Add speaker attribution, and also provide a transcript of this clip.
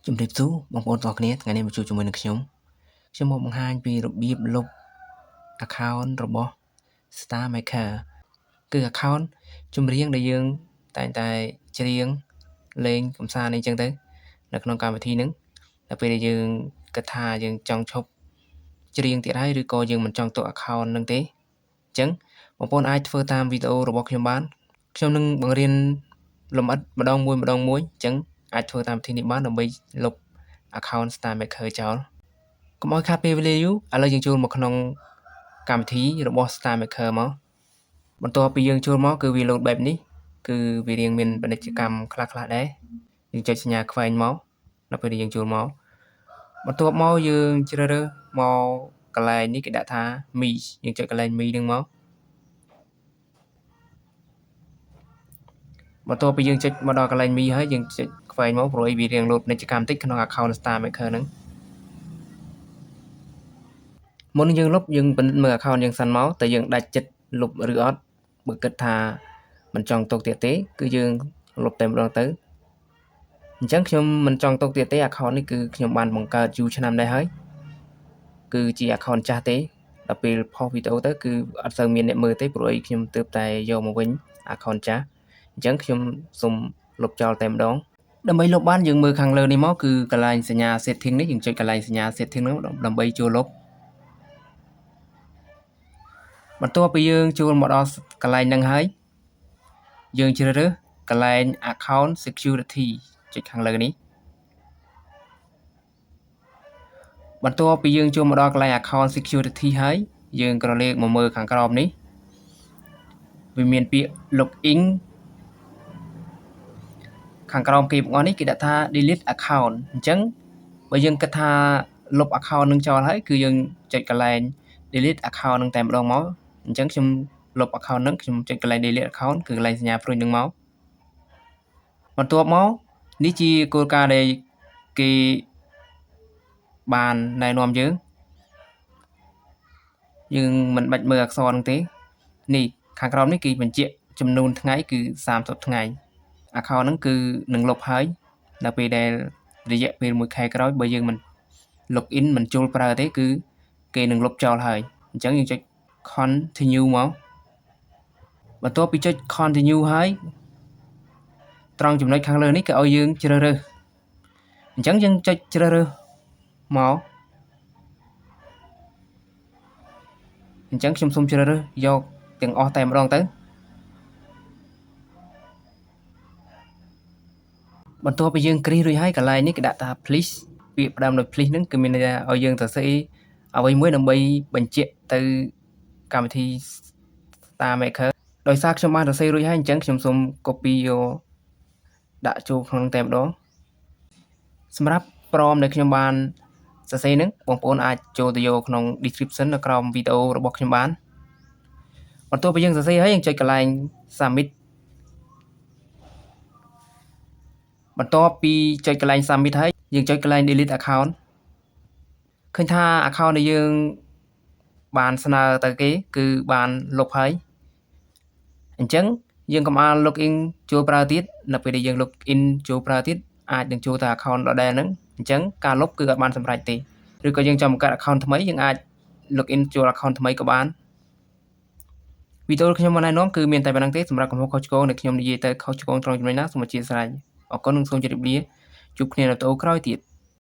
Speaker 1: ជំរាបសួរបងប្អូនទាំងអស់គ្នាថ្ងៃនេះមកជួបជាមួយនឹងខ្ញុំមកបង្ហាញពីរបៀបលុប account របស់ Star Maker គឺ account ចម្រៀងដែលយើងតែងតែច្រៀងលេងកំសាន្តអីចឹងទៅនៅក្នុងកម្មវិធីហ្នឹងដល់ពេលដែលយើងគិតថាយើងចង់ឈប់ច្រៀងទៀតហើយឬក៏យើងមិនចង់ទុក account ហ្នឹងទេអញ្ចឹងបងប្អូនអាចធ្វើតាមវីដេអូរបស់ខ្ញុំបានខ្ញុំនឹងបង្រៀនលម្អិតម្ដងមួយអញ្ចឹងអាចធ្វើតាមវិធីនេះបានដើម្បីលុប account Star Maker ចោលកុំឲ្យខាតពេលវេលាយូរឥឡូវយើងចូលមកក្នុងកម្មវិធីរបស់ Star Maker មកបន្ទាប់ពីយើងចូលមកគឺវា load បែបនេះគឺវារៀងមានពាណិជ្ជកម្មខ្លះៗដែរយើងចុចសញ្ញាខ្វែងមកដល់ពេលយើងចូលមកបន្ទាប់មកយើងជ្រើសរើសមកកន្លែងនេះគេដាក់ថា Me យើងចុចកន្លែង Me ហ្នឹងមកបន្ទាប់ពីយើងចុចមកដល់កន្លែង Me ហើយយើងចុចខ្វែងមកព្រោះវារៀង load ពាណិជ្ជកម្មតិចក្នុង account Star Maker ហ្នឹងមុនយើងលុបយើងពិនិត្យមើល account យើងសិនមកតើយើងដាច់ចិត្តលុបឬអត់បើគិតថាមិនចង់ទុកទៀតទេគឺយើងលុបតែម្ដងទៅអញ្ចឹងខ្ញុំមិនចង់ទុកទៀតទេ account នេះគឺខ្ញុំបានបង្កើតយូរឆ្នាំដែរហើយគឺជា account ចាស់ទេដល់ពេលផុសវីដេអូទៅគឺអត់សូវមានអ្នកមើលទេព្រោះអីខ្ញុំទើបតែយកមកវិញ account ចាស់អញ្ចឹងខ្ញុំសូមលុបចោលតែម្ដងដើម្បីលុបបានយើងមើលខាងលើនេះមកគឺកន្លែងសញ្ញា setting នេះយើងចុចកន្លែងសញ្ញា setting នោះដើម្បីចូលលុបបន្ទាប់ពីយើងចូលមកដល់កន្លែងហ្នឹងហើយយើងជ្រើសរើសកន្លែង account security ចុចខាងលើនេះបន្ទាប់ពីយើងចូលមកដល់កន្លែង account security ហើយយើងក្រឡេកមកមើលខាងក្រោមនេះវាមានពាក្យ login ខាងក្រោមគេបងប្អូននេះគេដាក់ថា delete account អញ្ចឹងបើយើងគិតថាលុប account នឹងចោលហើយគឺយើងចុចកន្លែង delete account នឹងតែម្ដងមកអញ្ចឹងខ្ញុំលុប account នឹងខ្ញុំចុចកន្លែង delete account គឺកន្លែងសញ្ញាព្រុញនឹងមកបន្ទាប់មកនេះជាគោលការណ៍ដែលគេបានណែនាំយើងមិនបាច់មើលអក្សរនឹងទេនេះខាងក្រោមនេះគេបញ្ជាក់ចំនួនថ្ងៃគឺ30ថ្ងៃ account ហ្នឹងគឺនឹងលុបហើយដល់ពេលដែលរយៈពេល1ខែក្រោយបើយើងមិន login មិនចូលប្រើទេគឺគេនឹងលុបចោលហើយអញ្ចឹងយើងចុច continue មកបន្ទាប់ពីចុច continue ហើយត្រង់ចំណុចខាងលើនេះគេឲ្យយើងជ្រើសរើសអញ្ចឹងយើងចុចជ្រើសរើសមកអញ្ចឹងខ្ញុំសូមជ្រើសរើសយកទាំងអស់តែម្ដងទៅបន្ទាប់ពីយើងគ្រីសរួចហើយកន្លែងនេះគេដាក់ថា please ពាក្យផ្ដើមដោយ please ហ្នឹងគឺមានន័យថាឲ្យយើងសរសេរអ្វីមួយដើម្បីបញ្ជាក់ទៅកម្មវិធី Star Maker ដោយសារខ្ញុំបានសរសេររួចហើយអញ្ចឹងខ្ញុំសូម copy យកដាក់ចូលក្នុងតែម្ដងសម្រាប់ព្រមដែលខ្ញុំបានសរសេរហ្នឹងបងប្អូនអាចចូលទៅយកក្នុង description នៅក្រោមវីដេអូរបស់ខ្ញុំបានបន្ទាប់ពីយើងសរសេរហើយយើងចុចកន្លែង submit បន្ទាប់ពីចុចកន្លែង submit ហើយយើងចុចកន្លែង delete account ឃើញថា account ដែលយើងបានស្នើទៅគេគឺបានលុបហើយអញ្ចឹងយើងកុំអាល login ចូលប្រើទៀតនៅពេលដែលយើង login ចូលប្រើទៀតអាចនឹងចូលទៅ account ដដែលហ្នឹងអញ្ចឹងការលុបគឺអត់បានសម្រេចទេឬក៏យើងចង់បង្កើត account ថ្មីយើងអាច login ចូល account ថ្មីក៏បានវីដេអូខ្ញុំបានណែនាំគឺមានតែប៉ុណ្្នឹងទេសម្រាប់កំហុសខុសឆ្គងដែលខ្ញុំនិយាយទៅខុសឆ្គងត្រង់ចំណុចណាសូមអធិស្ឋានអរគុណនិងសូមជម្រាបលាជួបគ្នានៅវីដេអូក្រោយទៀត